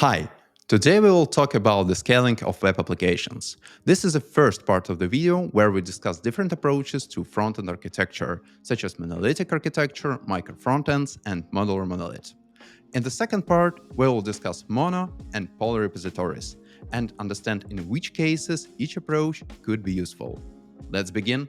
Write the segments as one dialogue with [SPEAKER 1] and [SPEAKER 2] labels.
[SPEAKER 1] Hi! Today we will talk about the scaling of web applications. This is the first part of the video where we discuss different approaches to front-end architecture, such as monolithic architecture, micro-frontends, and modular monolith. In the second part, we will discuss mono and poly repositories and understand in which cases each approach could be useful. Let's begin.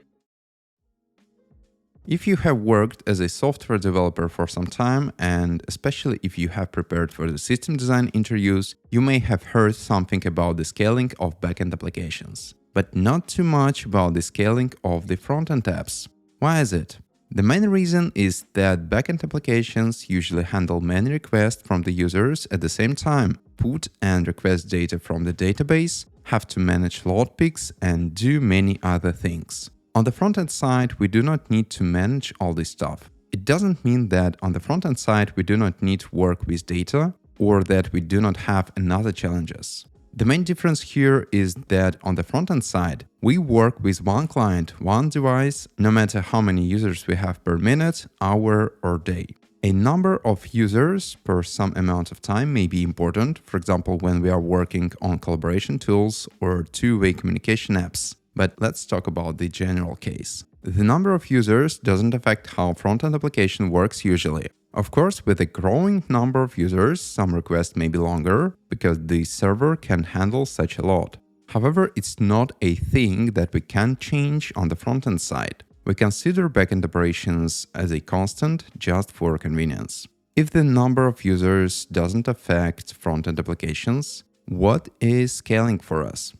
[SPEAKER 1] If you have worked as a software developer for some time, and especially if you have prepared for the system design interviews, you may have heard something about the scaling of backend applications, but not too much about the scaling of the front-end apps. Why is it? The main reason is that backend applications usually handle many requests from the users at the same time, put and request data from the database, have to manage load picks, and do many other things. On the front-end side, we do not need to manage all this stuff. It doesn't mean that on the front-end side we do not need to work with data or that we do not have another challenges. The main difference here is that on the front-end side, we work with one client, one device, no matter how many users we have per minute, hour or day. A number of users per some amount of time may be important, for example, when we are working on collaboration tools or two-way communication apps. But let's talk about the general case. The number of users doesn't affect how front-end application works usually. Of course, with a growing number of users, some requests may be longer, because the server can handle such a lot. However, it's not a thing that we can change on the front-end side. We consider backend operations as a constant just for convenience. If the number of users doesn't affect front-end applications, what is scaling for us?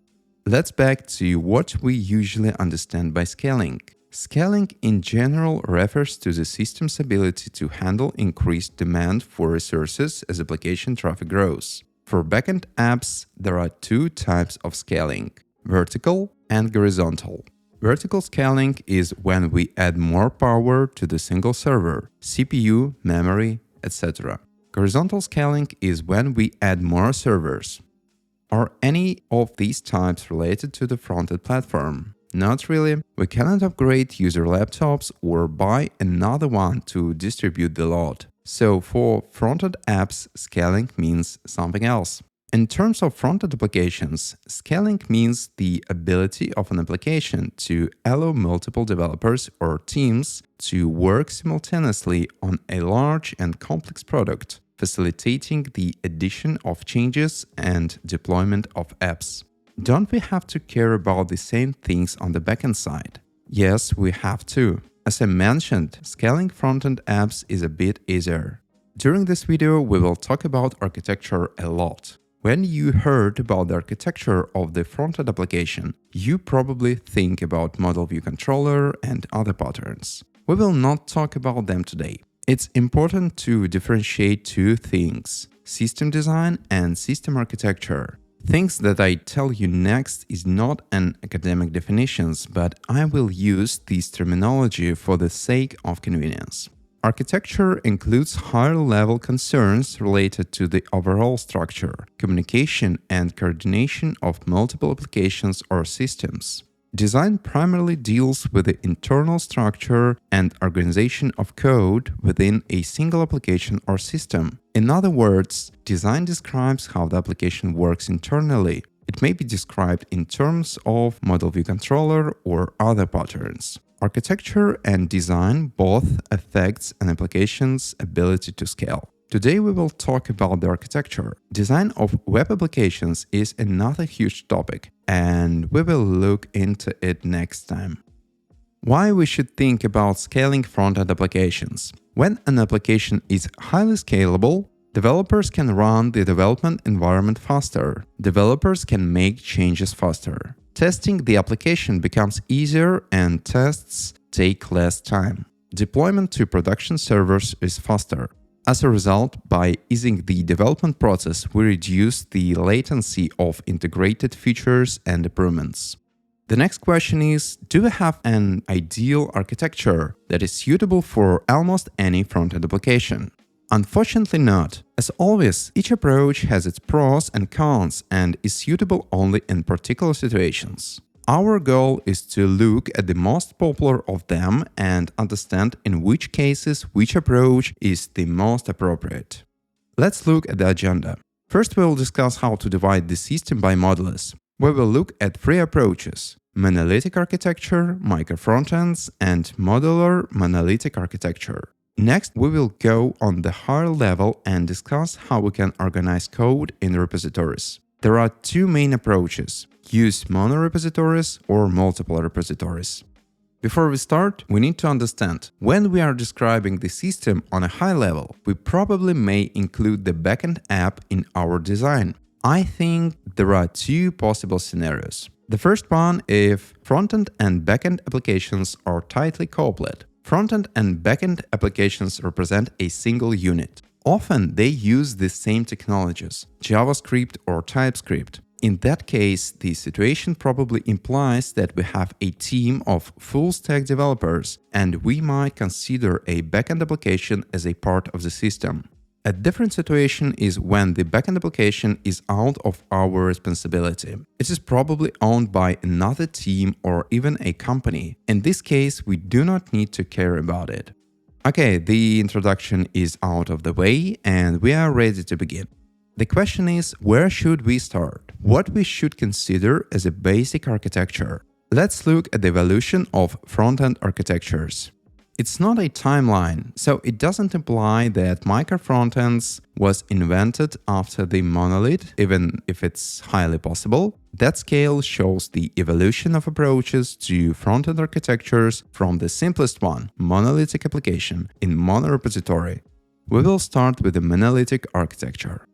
[SPEAKER 1] Let's back to what we usually understand by scaling. Scaling in general refers to the system's ability to handle increased demand for resources as application traffic grows. For backend apps, there are two types of scaling: vertical and horizontal. Vertical scaling is when we add more power to the single server, CPU, memory, etc. Horizontal scaling is when we add more servers. Are any of these types related to the front-end platform? Not really. We cannot upgrade user laptops or buy another one to distribute the load. So for front-end apps, scaling means something else. In terms of front-end applications, scaling means the ability of an application to allow multiple developers or teams to work simultaneously on a large and complex product, facilitating the addition of changes and deployment of apps. Don't we have to care about the same things on the backend side? Yes, we have to. As I mentioned, scaling front-end apps is a bit easier. During this video, we will talk about architecture a lot. When you heard about the architecture of the front-end application, you probably think about model view controller and other patterns. We will not talk about them today. It's important to differentiate two things: system design and system architecture. Things that I tell you next is not an academic definitions, but I will use this terminology for the sake of convenience. Architecture includes higher-level concerns related to the overall structure, communication, and coordination of multiple applications or systems. Design primarily deals with the internal structure and organization of code within a single application or system. In other words, design describes how the application works internally. It may be described in terms of model view controller or other patterns. Architecture and design both affects an application's ability to scale. Today we will talk about the architecture. Design of web applications is another huge topic, and we will look into it next time. Why we should think about scaling front-end applications? When an application is highly scalable, developers can run the development environment faster. Developers can make changes faster. Testing the application becomes easier and tests take less time. Deployment to production servers is faster. As a result, by easing the development process, we reduce the latency of integrated features and improvements. The next question is, do we have an ideal architecture that is suitable for almost any front-end application? Unfortunately not. As always, each approach has its pros and cons and is suitable only in particular situations. Our goal is to look at the most popular of them and understand in which cases which approach is the most appropriate. Let's look at the agenda. First, we will discuss how to divide the system by modules. We will look at three approaches: Monolithic Architecture, Micro-Frontends, and Modular Monolithic Architecture. Next, we will go on the higher level and discuss how we can organize code in repositories. There are two main approaches: use monorepositories or multiple repositories. Before we start, we need to understand, when we are describing the system on a high level, we probably may include the backend app in our design. I think there are two possible scenarios. The first one, if frontend and backend applications are tightly coupled. Frontend and backend applications represent a single unit. Often they use the same technologies, JavaScript or TypeScript. In that case, the situation probably implies that we have a team of full-stack developers, and we might consider a backend application as a part of the system. A different situation is when the backend application is out of our responsibility. It is probably owned by another team or even a company. In this case, we do not need to care about it. Okay, the introduction is out of the way and we are ready to begin. The question is, where should we start? What we should consider as a basic architecture? Let's look at the evolution of front-end architectures. It's not a timeline, so it doesn't imply that Micro-Frontends was invented after the monolith, even if it's highly possible. That scale shows the evolution of approaches to front-end architectures from the simplest one, monolithic application, in monorepository. We will start with the monolithic architecture.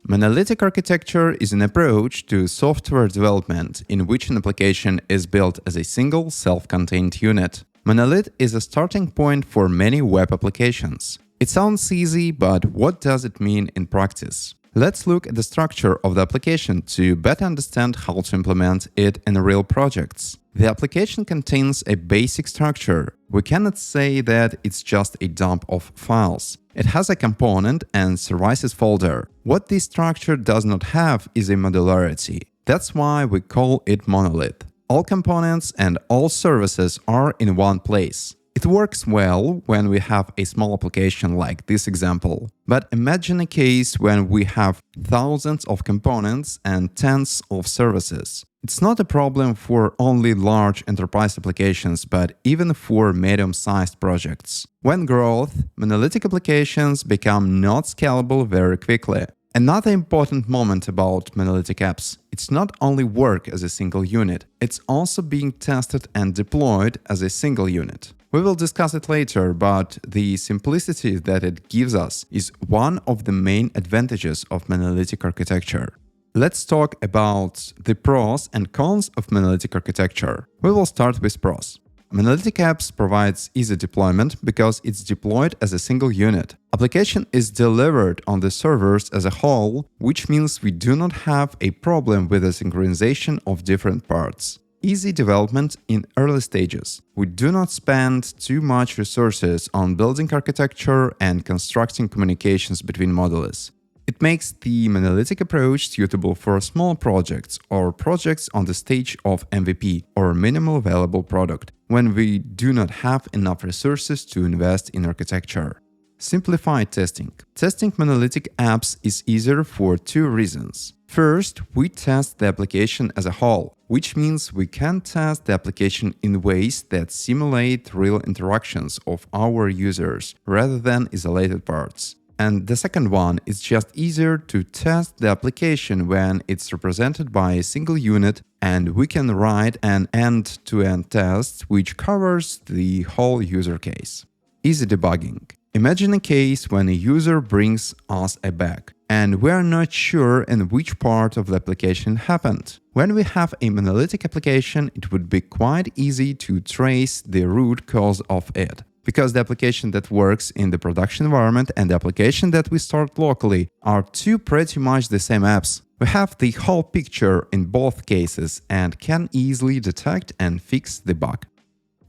[SPEAKER 1] Monolithic architecture is an approach to software development in which an application is built as a single self-contained unit. Monolith is a starting point for many web applications. It sounds easy, but what does it mean in practice? Let's look at the structure of the application to better understand how to implement it in real projects. The application contains a basic structure. We cannot say that it's just a dump of files. It has a component and services folder. What this structure does not have is a modularity. That's why we call it monolith. All components and all services are in one place. It works well when we have a small application like this example. But imagine a case when we have thousands of components and tens of services. It's not a problem for only large enterprise applications, but even for medium-sized projects. When growth, monolithic applications become not scalable very quickly. Another important moment about monolithic apps: it's not only work as a single unit, it's also being tested and deployed as a single unit. We will discuss it later, but the simplicity that it gives us is one of the main advantages of monolithic architecture. Let's talk about the pros and cons of monolithic architecture. We will start with pros. Monolithic apps provides easy deployment because it's deployed as a single unit. Application is delivered on the servers as a whole, which means we do not have a problem with the synchronization of different parts. Easy development in early stages. We do not spend too much resources on building architecture and constructing communications between modules. It makes the monolithic approach suitable for small projects or projects on the stage of MVP or minimal available product, when we do not have enough resources to invest in architecture. Simplified testing. Testing monolithic apps is easier for two reasons. First, we test the application as a whole, which means we can test the application in ways that simulate real interactions of our users rather than isolated parts. And the second one is just easier to test the application when it's represented by a single unit, and we can write an end-to-end test which covers the whole user case. Easy debugging. Imagine a case when a user brings us a bug, and we are not sure in which part of the application happened. When we have a monolithic application, it would be quite easy to trace the root cause of it, because the application that works in the production environment and the application that we start locally are two pretty much the same apps. We have the whole picture in both cases and can easily detect and fix the bug.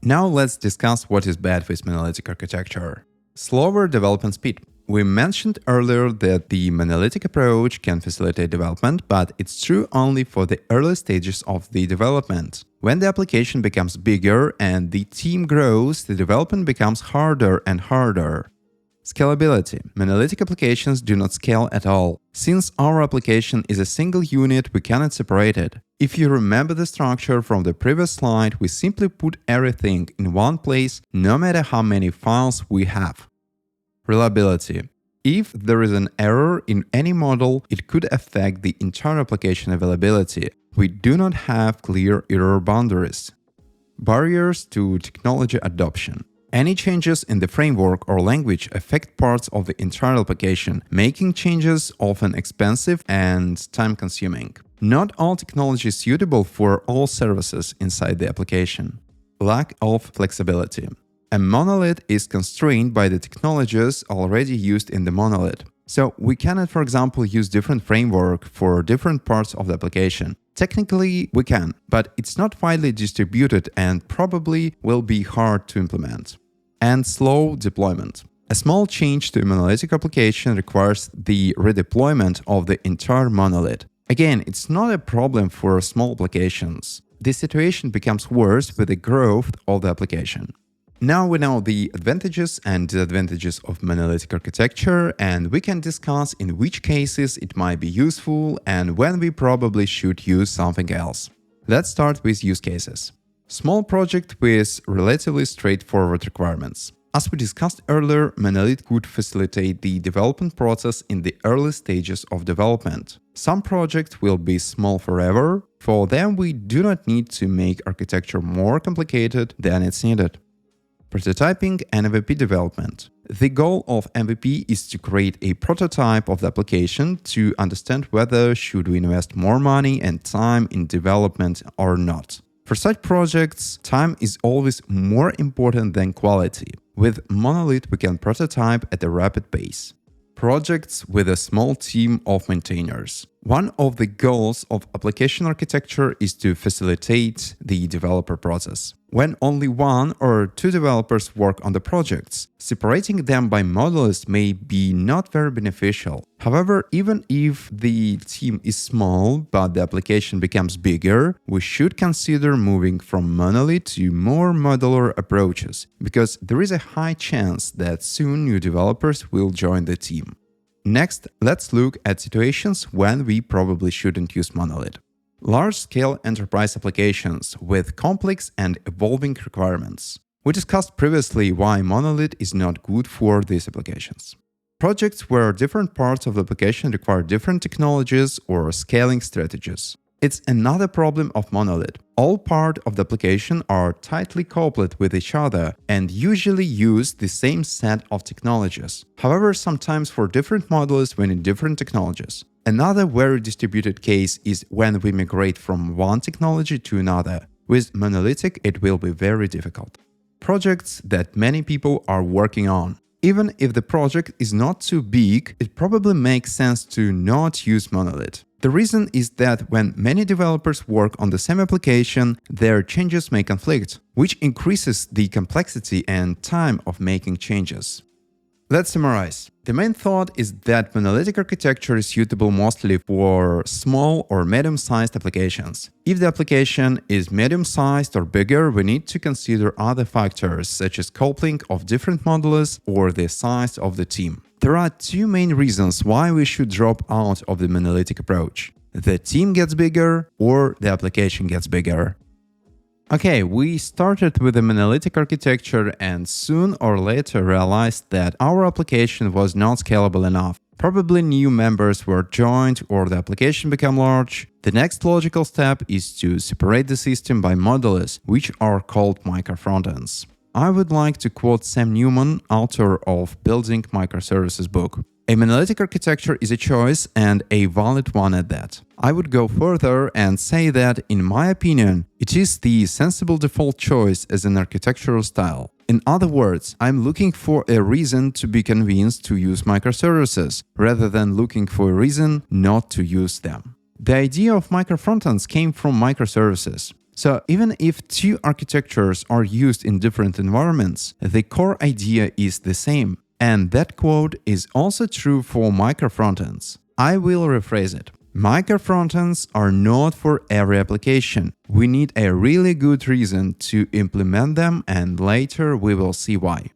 [SPEAKER 1] Now let's discuss what is bad with monolithic architecture. Slower development speed. We mentioned earlier that the monolithic approach can facilitate development, but it's true only for the early stages of the development. When the application becomes bigger and the team grows, the development becomes harder and harder. Scalability. Monolithic applications do not scale at all. Since our application is a single unit, we cannot separate it. If you remember the structure from the previous slide, we simply put everything in one place, no matter how many files we have. Reliability. If there is an error in any model, it could affect the entire application availability. We do not have clear error boundaries. Barriers to technology adoption. Any changes in the framework or language affect parts of the entire application, making changes often expensive and time-consuming. Not all technology is suitable for all services inside the application. Lack of flexibility. A monolith is constrained by the technologies already used in the monolith. So we cannot, for example, use different framework for different parts of the application. Technically, we can, but it's not widely distributed and probably will be hard to implement. And slow deployment. A small change to a monolithic application requires the redeployment of the entire monolith. Again, it's not a problem for small applications. This situation becomes worse with the growth of the application. Now we know the advantages and disadvantages of monolithic architecture, and we can discuss in which cases it might be useful and when we probably should use something else. Let's start with use cases. Small project with relatively straightforward requirements. As we discussed earlier, monolith could facilitate the development process in the early stages of development. Some projects will be small forever. For them, we do not need to make architecture more complicated than it's needed. Prototyping and MVP development. The goal of MVP is to create a prototype of the application to understand whether should we invest more money and time in development or not. For such projects, time is always more important than quality. With Monolith, we can prototype at a rapid pace. Projects with a small team of maintainers. One of the goals of application architecture is to facilitate the developer process. When only one or two developers work on the projects, separating them by modules may be not very beneficial. However, even if the team is small but the application becomes bigger, we should consider moving from monolith to more modular approaches, because there is a high chance that soon new developers will join the team. Next, let's look at situations when we probably shouldn't use monolith. Large-scale enterprise applications with complex and evolving requirements. We discussed previously why monolith is not good for these applications. Projects where different parts of the application require different technologies or scaling strategies. It's another problem of monolith. All parts of the application are tightly coupled with each other and usually use the same set of technologies. However, sometimes for different modules we need different technologies. Another very distributed case is when we migrate from one technology to another. With monolithic, it will be very difficult. Projects that many people are working on. Even if the project is not too big, it probably makes sense to not use monolith. The reason is that when many developers work on the same application, their changes may conflict, which increases the complexity and time of making changes. Let's summarize. The main thought is that monolithic architecture is suitable mostly for small or medium-sized applications. If the application is medium-sized or bigger, we need to consider other factors such as coupling of different modules or the size of the team. There are two main reasons why we should drop out of the monolithic approach. The team gets bigger or the application gets bigger. Okay, we started with a monolithic architecture and soon or later realized that our application was not scalable enough. Probably new members were joined or the application became large. The next logical step is to separate the system by modules, which are called Micro-Frontends. I would like to quote Sam Newman, author of Building Microservices book. A monolithic architecture is a choice and a valid one at that. I would go further and say that, in my opinion, it is the sensible default choice as an architectural style. In other words, I'm looking for a reason to be convinced to use microservices, rather than looking for a reason not to use them. The idea of micro-frontends came from microservices. So even if two architectures are used in different environments, the core idea is the same. And that quote is also true for micro-frontends. I will rephrase it. Micro-frontends are not for every application. We need a really good reason to implement them, and later we will see why.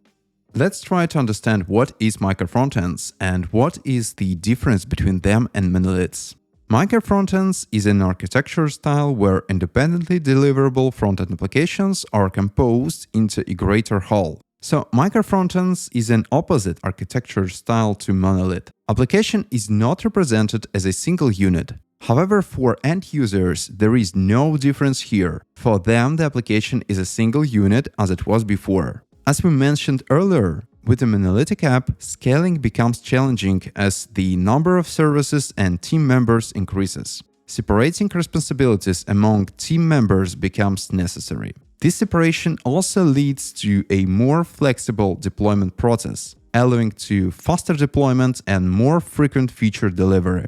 [SPEAKER 1] Let's try to understand what is micro-frontends and what is the difference between them and monoliths. Micro-frontends is an architecture style where independently deliverable front-end applications are composed into a greater whole. So micro-frontends is an opposite architecture style to monolith. Application is not represented as a single unit. However, for end users, there is no difference here. For them, the application is a single unit as it was before. As we mentioned earlier, with a monolithic app, scaling becomes challenging as the number of services and team members increases. Separating responsibilities among team members becomes necessary. This separation also leads to a more flexible deployment process, allowing to faster deployment and more frequent feature delivery.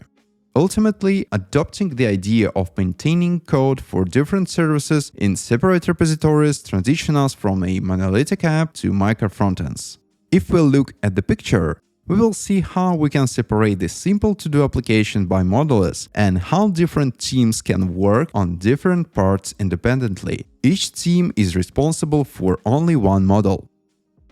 [SPEAKER 1] Ultimately, adopting the idea of maintaining code for different services in separate repositories transitions us from a monolithic app to micro-frontends. If we look at the picture, we will see how we can separate the simple to-do application by modules and how different teams can work on different parts independently. Each team is responsible for only one model.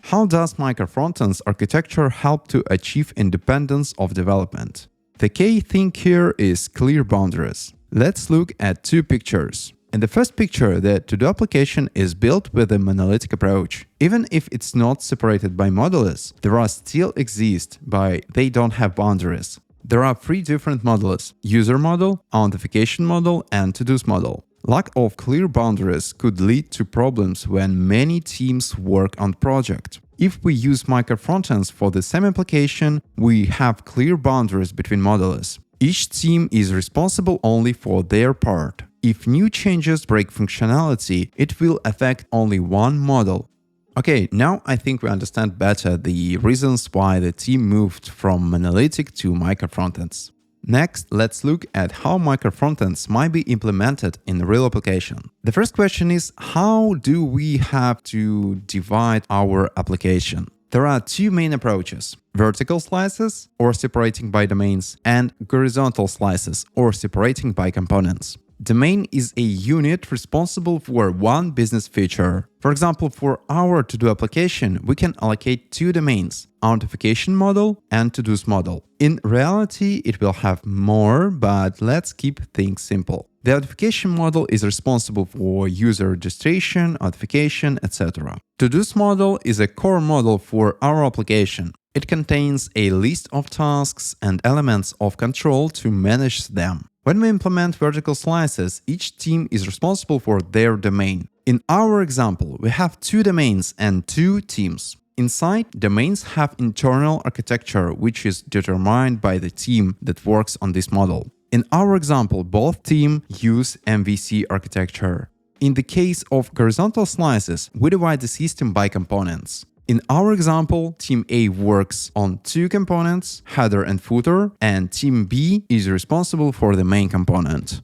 [SPEAKER 1] How does micro-frontends architecture help to achieve independence of development? The key thing here is clear boundaries. Let's look at two pictures. In the first picture, the to-do application is built with a monolithic approach. Even if it's not separated by modules, there are still exist by they don't have boundaries. There are three different modules: user model, authentication model, and to-dos model. Lack of clear boundaries could lead to problems when many teams work on project. If we use micro-frontends for the same application, we have clear boundaries between modules. Each team is responsible only for their part. If new changes break functionality, it will affect only one model. Okay, now I think we understand better the reasons why the team moved from monolithic to micro-frontends. Next, let's look at how micro-frontends might be implemented in a real application. The first question is, how do we have to divide our application? There are two main approaches: vertical slices, or separating by domains, and horizontal slices, or separating by components. Domain is a unit responsible for one business feature. For example, for our to-do application, we can allocate two domains: authentication model and to-dos model. In reality, it will have more, but let's keep things simple. The authentication model is responsible for user registration, authentication, etc. To-dos model is a core model for our application. It contains a list of tasks and elements of control to manage them. When we implement vertical slices, each team is responsible for their domain. In our example, we have two domains and two teams. Inside, domains have internal architecture, which is determined by the team that works on this model. In our example, both teams use MVC architecture. In the case of horizontal slices, we divide the system by components. In our example, Team A works on two components, header and footer, and Team B is responsible for the main component.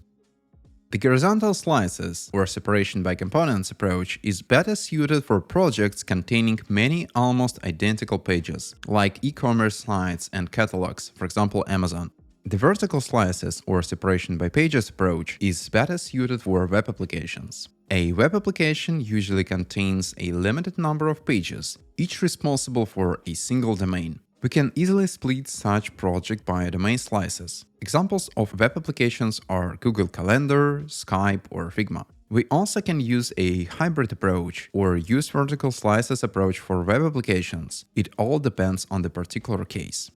[SPEAKER 1] The horizontal slices, or separation by components approach, is better suited for projects containing many almost identical pages, like e-commerce sites and catalogs, for example Amazon. The vertical slices, or separation by pages approach, is better suited for web applications. A web application usually contains a limited number of pages, each responsible for a single domain. We can easily split such project by domain slices. Examples of web applications are Google Calendar, Skype, or Figma. We also can use a hybrid approach or use vertical slices approach for web applications. It all depends on the particular case.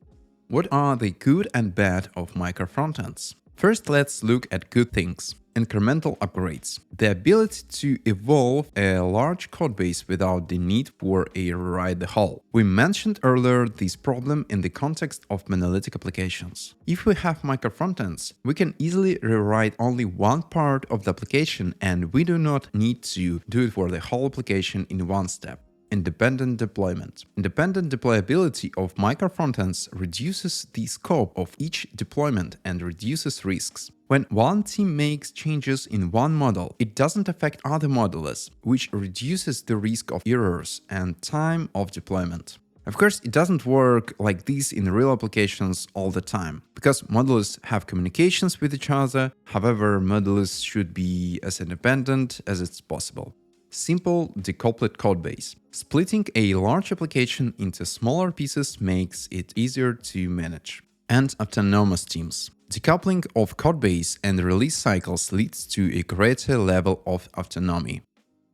[SPEAKER 1] What are the good and bad of micro-frontends? First, let's look at good things. Incremental upgrades. The ability to evolve a large codebase without the need for a rewrite the whole. We mentioned earlier this problem in the context of monolithic applications. If we have micro-frontends, we can easily rewrite only one part of the application and we do not need to do it for the whole application in one step. Independent deployment. Independent deployability of micro-frontends reduces the scope of each deployment and reduces risks. When one team makes changes in one model, it doesn't affect other modules, which reduces the risk of errors and time of deployment. Of course, it doesn't work like this in real applications all the time, because modules have communications with each other. However, modules should be as independent as it's possible. Simple, decoupled codebase. Splitting a large application into smaller pieces makes it easier to manage. And autonomous teams. Decoupling of codebase and release cycles leads to a greater level of autonomy.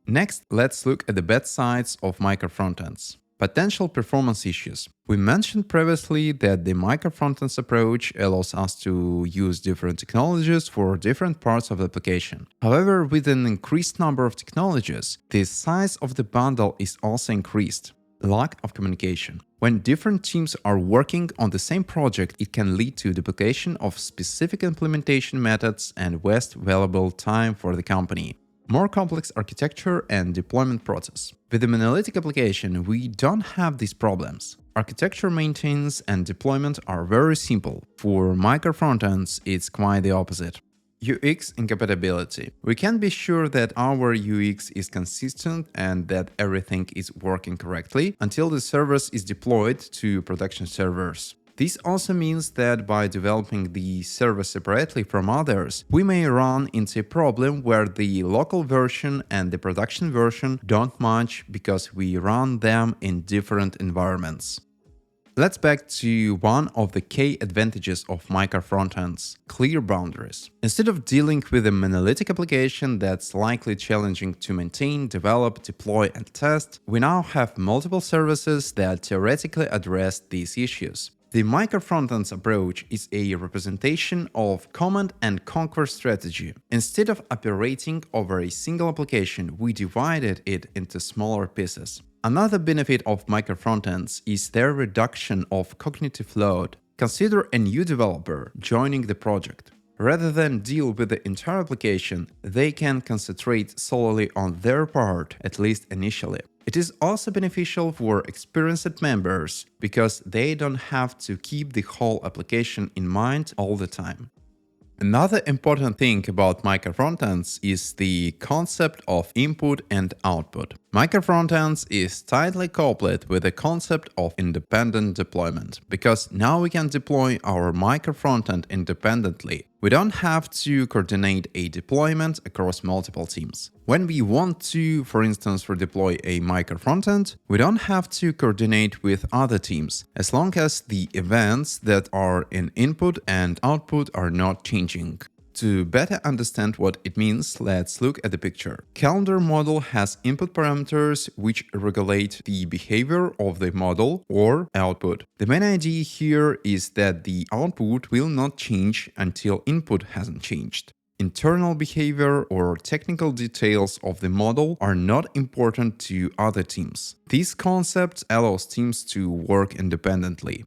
[SPEAKER 1] Next, let's look at the bad sides of micro-frontends. Potential performance issues. We mentioned previously that the micro-frontends approach allows us to use different technologies for different parts of the application. However, with an increased number of technologies, the size of the bundle is also increased. Lack of communication. When different teams are working on the same project, it can lead to duplication of specific implementation methods and waste valuable time for the company. More complex architecture and deployment process. With the monolithic application, we don't have these problems. Architecture maintenance and deployment are very simple. For micro-frontends, it's quite the opposite. UX incompatibility. We can be sure that our UX is consistent and that everything is working correctly until the service is deployed to production servers. This also means that by developing the service separately from others, we may run into a problem where the local version and the production version don't match because we run them in different environments. Let's back to one of the key advantages of micro-frontends: clear boundaries. Instead of dealing with a monolithic application that's likely challenging to maintain, develop, deploy, and test, we now have multiple services that theoretically address these issues. The micro-frontends approach is a representation of command and conquer strategy. Instead of operating over a single application, we divided it into smaller pieces. Another benefit of micro-frontends is their reduction of cognitive load. Consider a new developer joining the project. Rather than deal with the entire application, they can concentrate solely on their part, at least initially. It is also beneficial for experienced members because they don't have to keep the whole application in mind all the time. Another important thing about micro-frontends is the concept of input and output. Micro-frontends is tightly coupled with the concept of independent deployment, because now we can deploy our micro-frontend independently. We don't have to coordinate a deployment across multiple teams. When we want to, for instance, redeploy a micro-frontend, we don't have to coordinate with other teams, as long as the events that are in input and output are not changing. To better understand what it means, let's look at the picture. Calendar model has input parameters which regulate the behavior of the model or output. The main idea here is that the output will not change until input hasn't changed. Internal behavior or technical details of the model are not important to other teams. This concept allows teams to work independently.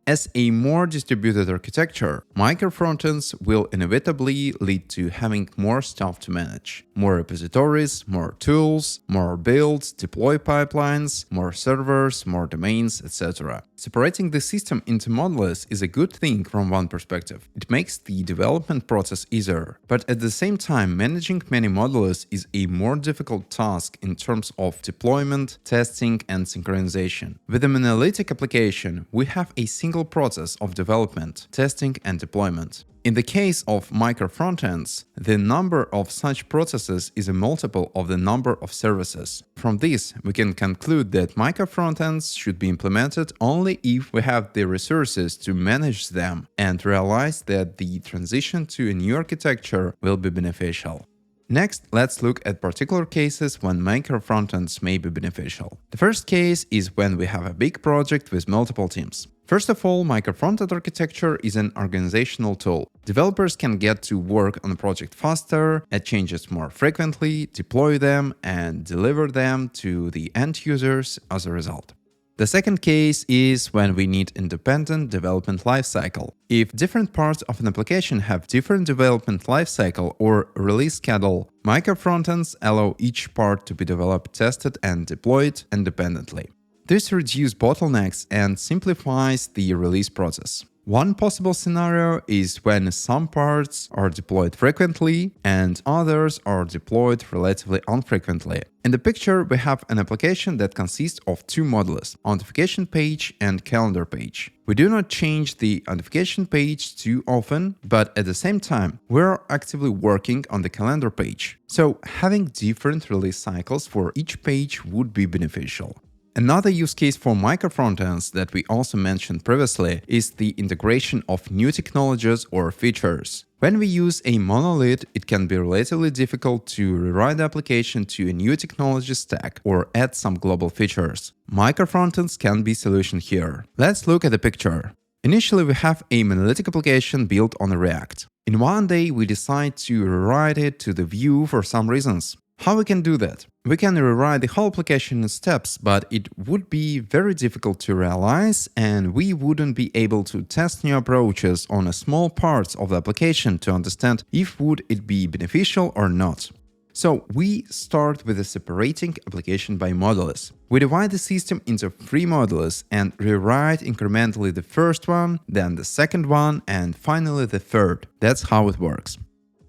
[SPEAKER 1] As a more distributed architecture, micro-frontends will inevitably lead to having more stuff to manage. More repositories, more tools, more builds, deploy pipelines, more servers, more domains, etc. Separating the system into monoliths is a good thing from one perspective. It makes the development process easier. But at the same time, managing many monoliths is a more difficult task in terms of deployment, testing, and synchronization. With a monolithic application, we have a single process of development, testing, and deployment. In the case of micro-frontends, the number of such processes is a multiple of the number of services. From this, we can conclude that micro-frontends should be implemented only if we have the resources to manage them and realize that the transition to a new architecture will be beneficial. Next, let's look at particular cases when micro-frontends may be beneficial. The first case is when we have a big project with multiple teams. First of all, micro-frontend architecture is an organizational tool. Developers can get to work on a project faster, add changes more frequently, deploy them, and deliver them to the end users as a result. The second case is when we need independent development lifecycle. If different parts of an application have different development lifecycle or release schedule, micro-frontends allow each part to be developed, tested, and deployed independently. This reduces bottlenecks and simplifies the release process. One possible scenario is when some parts are deployed frequently and others are deployed relatively infrequently. In the picture, we have an application that consists of two modules, notification page and calendar page. We do not change the notification page too often, but at the same time, we're actively working on the calendar page. So having different release cycles for each page would be beneficial. Another use case for micro-frontends that we also mentioned previously is the integration of new technologies or features. When we use a monolith, it can be relatively difficult to rewrite the application to a new technology stack or add some global features. Micro-frontends can be a solution here. Let's look at the picture. Initially, we have a monolithic application built on React. In one day, we decide to rewrite it to the Vue for some reasons. How we can do that? We can rewrite the whole application in steps, but it would be very difficult to realize and we wouldn't be able to test new approaches on a small parts of the application to understand if would it be beneficial or not. So we start with separating application by modules. We divide the system into 3 modules and rewrite incrementally the first one, then the second one, and finally the third. That's how it works.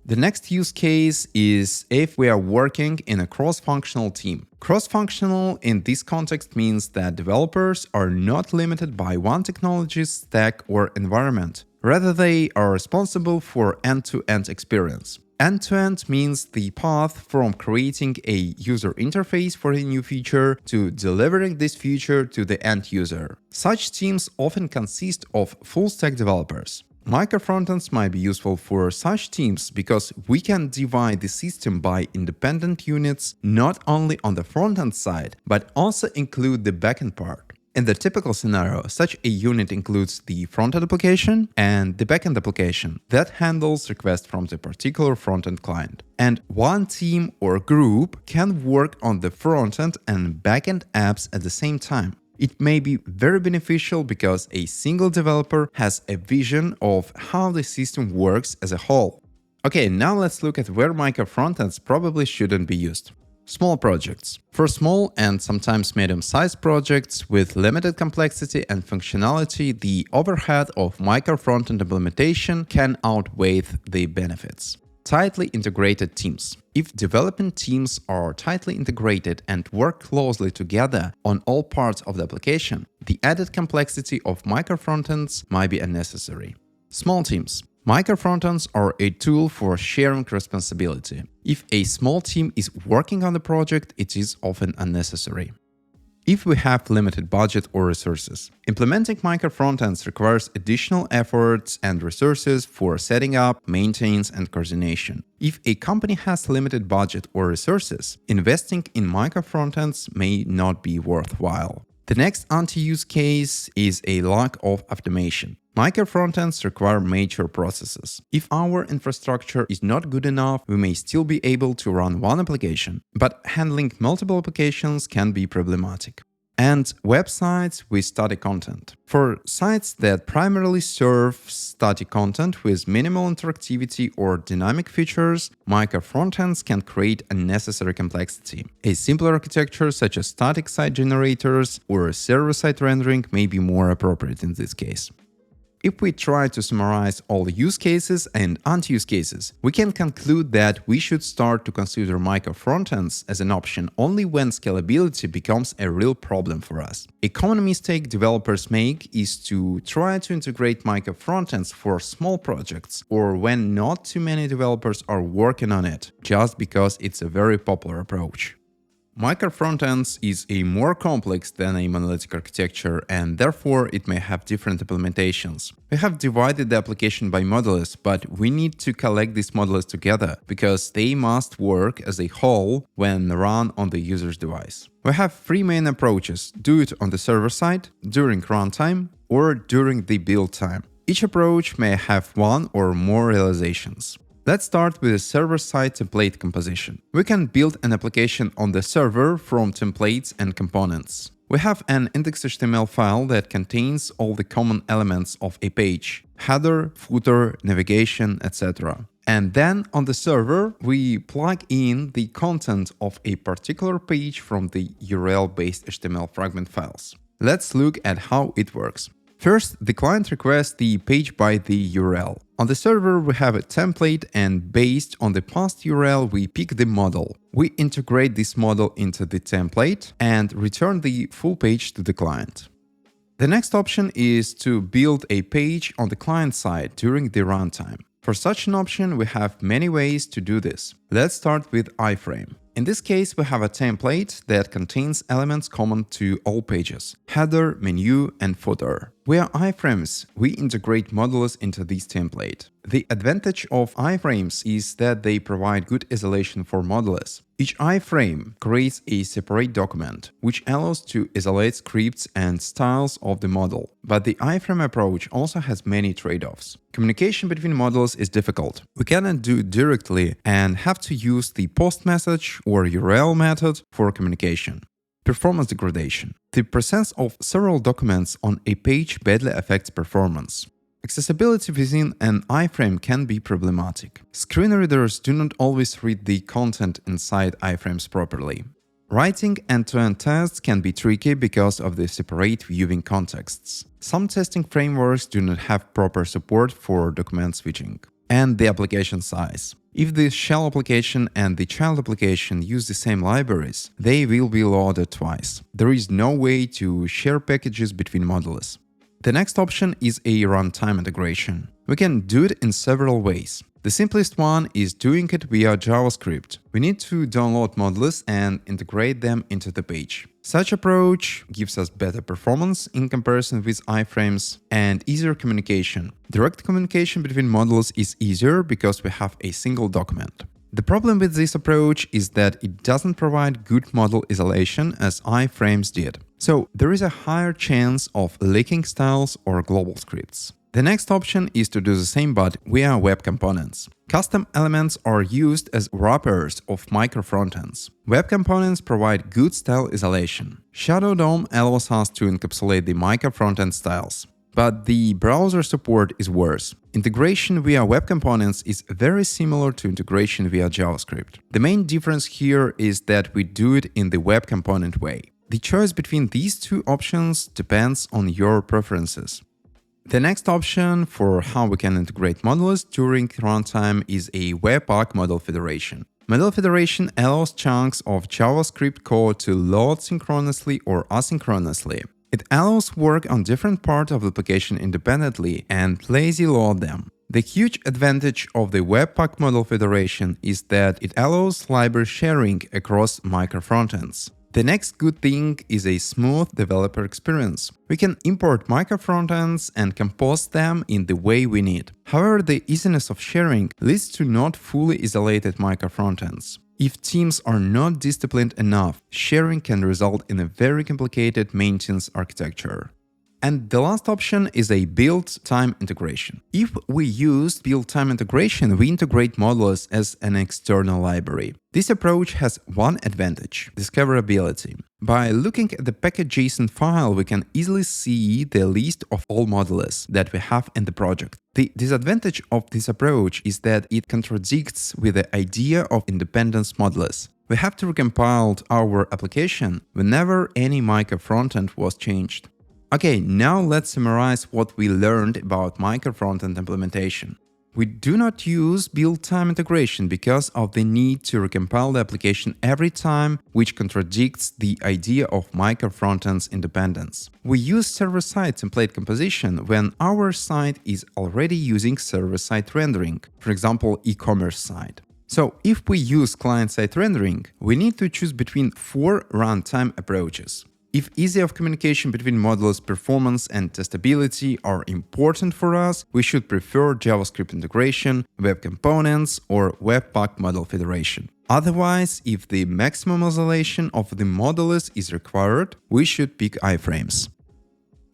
[SPEAKER 1] The next use case is if we are working in a cross-functional team. Cross-functional in this context means that developers are not limited by one technology stack or environment. Rather, they are responsible for end-to-end experience. End-to-end means the path from creating a user interface for a new feature to delivering this feature to the end user. Such teams often consist of full-stack developers. Micro-frontends might be useful for such teams because we can divide the system by independent units not only on the front-end side, but also include the backend part. In the typical scenario, such a unit includes the front-end application and the backend application that handles requests from the particular front-end client. And one team or group can work on the front-end and backend apps at the same time. It may be very beneficial because a single developer has a vision of how the system works as a whole. Okay, now let's look at where micro-frontends probably shouldn't be used. Small projects. For small and sometimes medium-sized projects with limited complexity and functionality, the overhead of micro-frontend implementation can outweigh the benefits. Tightly integrated teams. If development teams are tightly integrated and work closely together on all parts of the application, the added complexity of micro-frontends might be unnecessary. Small teams. Micro-frontends are a tool for sharing responsibility. If a small team is working on the project, it is often unnecessary. If we have limited budget or resources, implementing micro-frontends requires additional efforts and resources for setting up, maintenance, and coordination. If a company has limited budget or resources, investing in micro-frontends may not be worthwhile. The next anti-use case is a lack of automation. Micro-frontends require mature processes. If our infrastructure is not good enough, we may still be able to run one application, but handling multiple applications can be problematic. And websites with static content. For sites that primarily serve static content with minimal interactivity or dynamic features, micro-frontends can create unnecessary complexity. A simpler architecture such as static site generators or server-side rendering may be more appropriate in this case. If we try to summarize all the use cases and anti-use cases, we can conclude that we should start to consider micro-frontends as an option only when scalability becomes a real problem for us. A common mistake developers make is to try to integrate micro-frontends for small projects or when not too many developers are working on it, just because it's a very popular approach. Micro-frontends is a more complex than a monolithic architecture and therefore it may have different implementations. We have divided the application by modules, but we need to collect these modules together because they must work as a whole when run on the user's device. We have 3 main approaches: do it on the server side, during runtime, or during the build time. Each approach may have one or more realizations. Let's start with a server-side template composition. We can build an application on the server from templates and components. We have an index.html file that contains all the common elements of a page: header, footer, navigation, etc. And then on the server, we plug in the content of a particular page from the URL-based HTML fragment files. Let's look at how it works. First, the client requests the page by the URL. On the server, we have a template, and based on the past URL, we pick the model. We integrate this model into the template and return the full page to the client. The next option is to build a page on the client side during the runtime. For such an option, we have many ways to do this. Let's start with iframe. In this case, we have a template that contains elements common to all pages: header, menu, and footer. Via iframes, we integrate modules into this template. The advantage of iframes is that they provide good isolation for modules. Each iframe creates a separate document, which allows to isolate scripts and styles of the model. But the iframe approach also has many trade-offs. Communication between modules is difficult. We cannot do it directly and have to use the post message or URL method for communication. Performance degradation. The presence of several documents on a page badly affects performance. Accessibility within an iframe can be problematic. Screen readers do not always read the content inside iframes properly. Writing end-to-end tests can be tricky because of the separate viewing contexts. Some testing frameworks do not have proper support for document switching. And the application size. If the shell application and the child application use the same libraries, they will be loaded twice. There is no way to share packages between modules. The next option is a runtime integration. We can do it in several ways. The simplest one is doing it via JavaScript. We need to download modules and integrate them into the page. Such approach gives us better performance in comparison with iframes and easier communication. Direct communication between modules is easier because we have a single document. The problem with this approach is that it doesn't provide good model isolation as iframes did. So there is a higher chance of leaking styles or global scripts. The next option is to do the same but via web components. Custom elements are used as wrappers of micro-frontends. Web components provide good style isolation. Shadow DOM allows us to encapsulate the micro-frontend styles. But the browser support is worse. Integration via web components is very similar to integration via JavaScript. The main difference here is that we do it in the web component way. The choice between these two options depends on your preferences. The next option for how we can integrate modules during runtime is a Webpack model federation. Model federation allows chunks of JavaScript code to load synchronously or asynchronously. It allows work on different parts of the application independently and lazy load them. The huge advantage of the Webpack model federation is that it allows library sharing across micro-frontends. The next good thing is a smooth developer experience. We can import micro-frontends and compose them in the way we need. However, the easiness of sharing leads to not fully isolated micro-frontends. If teams are not disciplined enough, sharing can result in a very complicated maintenance architecture. And the last option is a build-time integration. If we use build-time integration, we integrate modules as an external library. This approach has one advantage: discoverability. By looking at the package.json file, we can easily see the list of all modules that we have in the project. The disadvantage of this approach is that it contradicts with the idea of independence modules. We have to recompile our application whenever any micro-frontend was changed. Okay, now let's summarize what we learned about micro-frontend implementation. We do not use build-time integration because of the need to recompile the application every time, which contradicts the idea of micro-frontend's independence. We use server-side template composition when our site is already using server-side rendering, for example, e-commerce site. So, if we use client-side rendering, we need to choose between 4 runtime approaches. If ease of communication between modules, performance, and testability are important for us, we should prefer JavaScript integration, web components, or Webpack model federation. Otherwise, if the maximum isolation of the modules is required, we should pick iframes.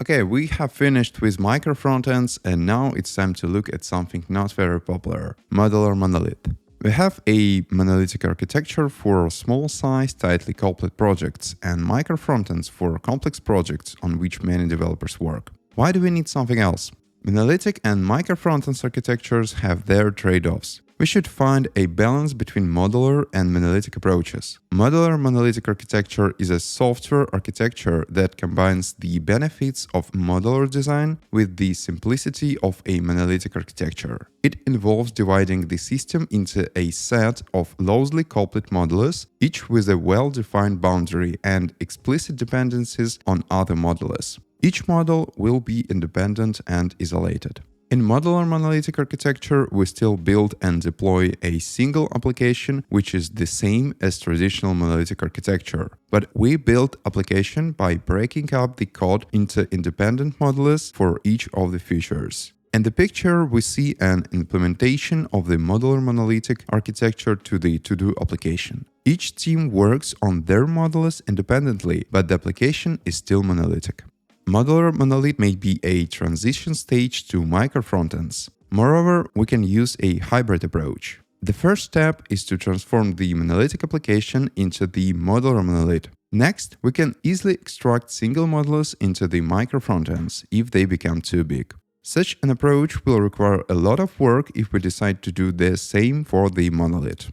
[SPEAKER 1] Okay, we have finished with micro-frontends, and now it's time to look at something not very popular: modular monolith. We have a monolithic architecture for small-sized, tightly coupled projects and micro-frontends for complex projects on which many developers work. Why do we need something else? Monolithic and micro-frontends architectures have their trade-offs. We should find a balance between modular and monolithic approaches. Modular monolithic architecture is a software architecture that combines the benefits of modular design with the simplicity of a monolithic architecture. It involves dividing the system into a set of loosely coupled modules, each with a well-defined boundary and explicit dependencies on other modules. Each module will be independent and isolated. In modular monolithic architecture, we still build and deploy a single application which is the same as traditional monolithic architecture. But we build application by breaking up the code into independent modules for each of the features. In the picture, we see an implementation of the modular monolithic architecture to the to-do application. Each team works on their modules independently, but the application is still monolithic. Modular monolith may be a transition stage to micro-frontends. Moreover, we can use a hybrid approach. The first step is to transform the monolithic application into the modular monolith. Next, we can easily extract single modules into the micro-frontends if they become too big. Such an approach will require a lot of work if we decide to do the same for the monolith.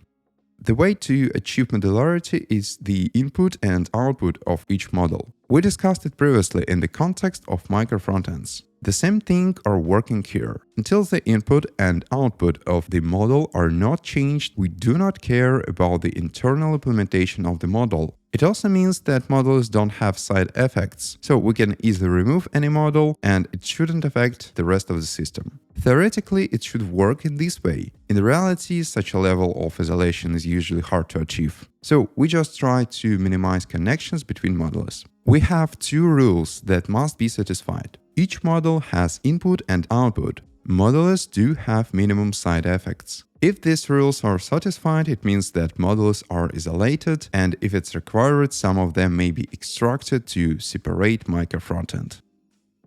[SPEAKER 1] The way to achieve modularity is the input and output of each model. We discussed it previously in the context of micro-frontends. The same thing are working here. Until the input and output of the model are not changed, we do not care about the internal implementation of the model. It also means that models don't have side effects, so we can easily remove any model and it shouldn't affect the rest of the system. Theoretically, it should work in this way. In reality, such a level of isolation is usually hard to achieve. So we just try to minimize connections between modules. We have two rules that must be satisfied. Each model has input and output. Modules do have minimum side effects. If these rules are satisfied, it means that modules are isolated, and if it's required, some of them may be extracted to separate micro-frontend.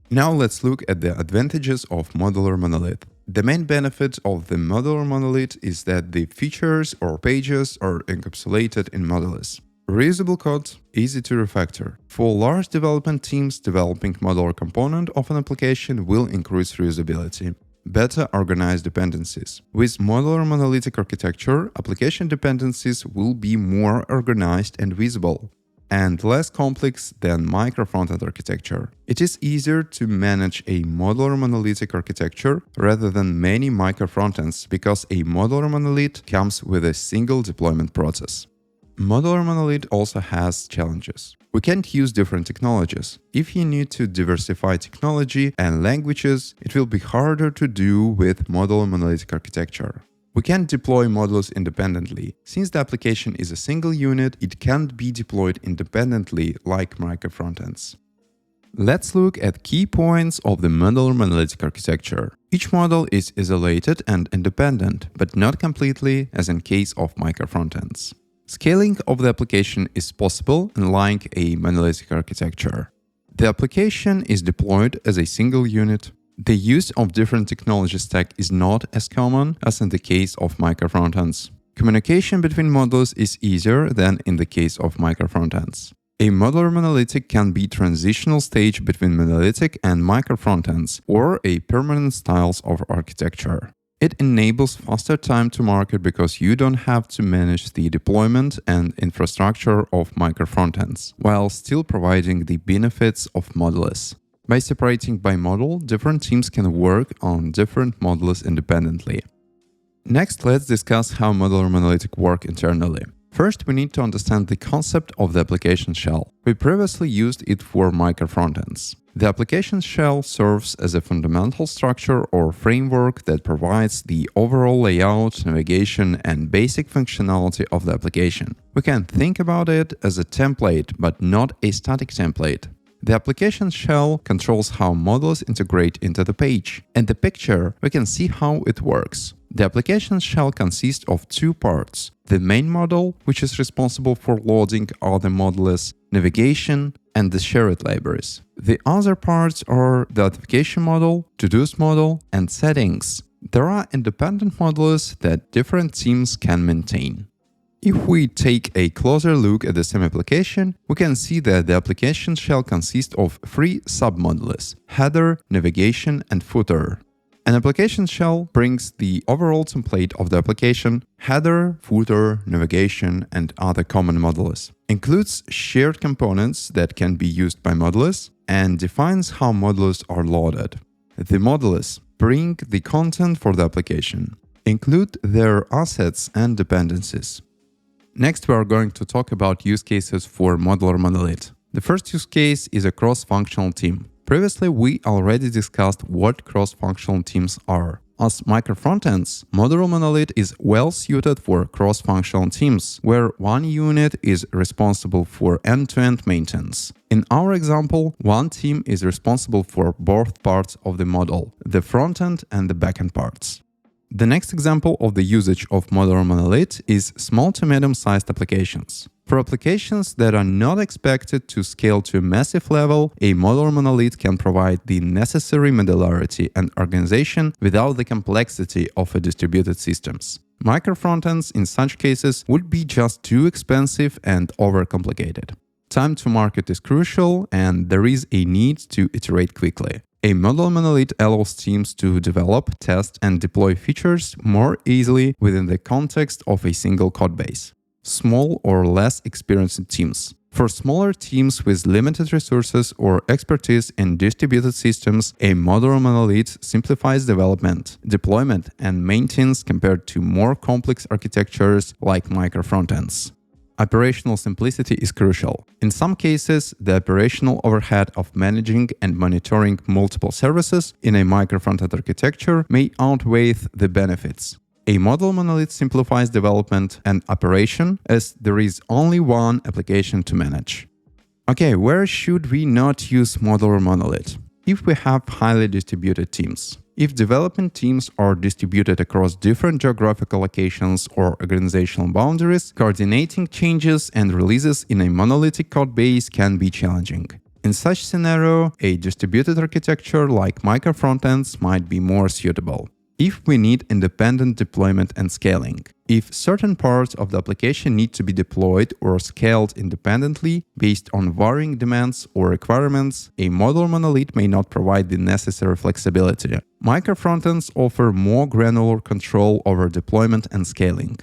[SPEAKER 1] Now let's look at the advantages of modular monolith. The main benefit of the modular monolith is that the features or pages are encapsulated in modules. Reusable code, easy to refactor. For large development teams, developing modular component of an application will increase reusability. Better organized dependencies. With modular monolithic architecture, application dependencies will be more organized and visible, and less complex than micro-frontend architecture. It is easier to manage a modular monolithic architecture rather than many micro-frontends because a modular monolith comes with a single deployment process. Modular monolith also has challenges. We can't use different technologies. If you need to diversify technology and languages, it will be harder to do with modular monolithic architecture. We can't deploy modules independently. Since the application is a single unit, it can't be deployed independently like micro-frontends. Let's look at key points of the modular monolithic architecture. Each model is isolated and independent, but not completely, as in case of micro-frontends. Scaling of the application is possible, unlike a monolithic architecture. The application is deployed as a single unit. The use of different technology stack is not as common as in the case of micro-frontends. Communication between modules is easier than in the case of micro-frontends. A modular monolithic can be transitional stage between monolithic and micro-frontends or a permanent styles of architecture. It enables faster time to market because you don't have to manage the deployment and infrastructure of micro-frontends, while still providing the benefits of modules. By separating by module, different teams can work on different modules independently. Next, let's discuss how modular monolithic work internally. First, we need to understand the concept of the application shell. We previously used it for micro-frontends. The application shell serves as a fundamental structure or framework that provides the overall layout, navigation, and basic functionality of the application. We can think about it as a template, but not a static template. The application shell controls how modules integrate into the page. In the picture, we can see how it works. The application shell consists of two parts: the main module, which is responsible for loading other modules, navigation, and the shared libraries. The other parts are the authentication module, to-dos module, and settings. There are independent modules that different teams can maintain. If we take a closer look at the same application, we can see that the application shell consists of three submodules: header, navigation, and footer. An application shell brings the overall template of the application, header, footer, navigation, and other common modules. Includes shared components that can be used by modules and defines how modules are loaded. The modules bring the content for the application, include their assets and dependencies. Next, we are going to talk about use cases for modular monolith. The first use case is a cross-functional team. Previously, we already discussed what cross-functional teams are. As Micro-Frontends, modular monolith is well suited for cross-functional teams, where one unit is responsible for end-to-end maintenance. In our example, one team is responsible for both parts of the model, the front-end and the back-end parts. The next example of the usage of modular monolith is small to medium-sized applications. For applications that are not expected to scale to a massive level, a modular monolith can provide the necessary modularity and organization without the complexity of a distributed systems. Micro-Frontends in such cases would be just too expensive and overcomplicated. Time to market is crucial, and there is a need to iterate quickly. A modular monolith allows teams to develop, test, and deploy features more easily within the context of a single codebase. Small or less experienced teams. For smaller teams with limited resources or expertise in distributed systems, a modular monolith simplifies development, deployment, and maintenance compared to more complex architectures like Micro-Frontends. Operational simplicity is crucial. In some cases, the operational overhead of managing and monitoring multiple services in a micro-frontend architecture may outweigh the benefits. A modular monolith simplifies development and operation as there is only one application to manage. Okay, where should we not use modular monolith? If we have highly distributed teams. If development teams are distributed across different geographical locations or organizational boundaries, coordinating changes and releases in a monolithic code base can be challenging. In such scenario, a distributed architecture like Micro-Frontends might be more suitable. If we need independent deployment and scaling. If certain parts of the application need to be deployed or scaled independently based on varying demands or requirements, a modular monolith may not provide the necessary flexibility. Micro-Frontends offer more granular control over deployment and scaling.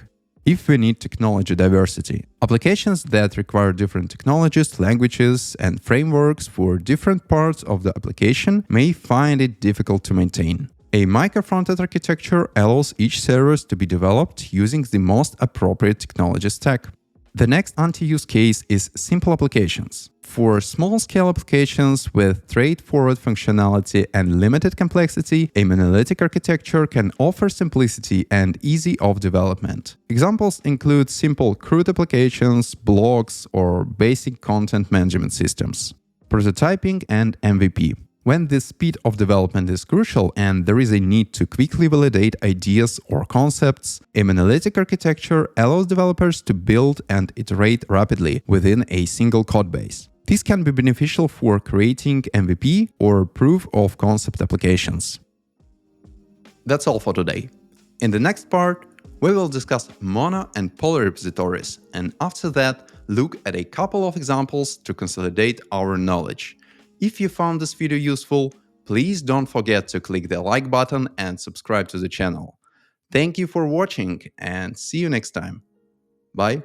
[SPEAKER 1] If we need technology diversity. Applications that require different technologies, languages, and frameworks for different parts of the application may find it difficult to maintain. A micro-frontend architecture allows each service to be developed using the most appropriate technology stack. The next anti-use case is simple applications. For small-scale applications with straightforward functionality and limited complexity, a monolithic architecture can offer simplicity and ease of development. Examples include simple CRUD applications, blogs, or basic content management systems. Prototyping and MVP. When the speed of development is crucial and there is a need to quickly validate ideas or concepts, a monolithic architecture allows developers to build and iterate rapidly within a single codebase. This can be beneficial for creating MVP or proof of concept applications. That's all for today. In the next part, we will discuss mono and polyrepositories, and after that, look at a couple of examples to consolidate our knowledge. If you found this video useful, please don't forget to click the like button and subscribe to the channel. Thank you for watching and see you next time. Bye.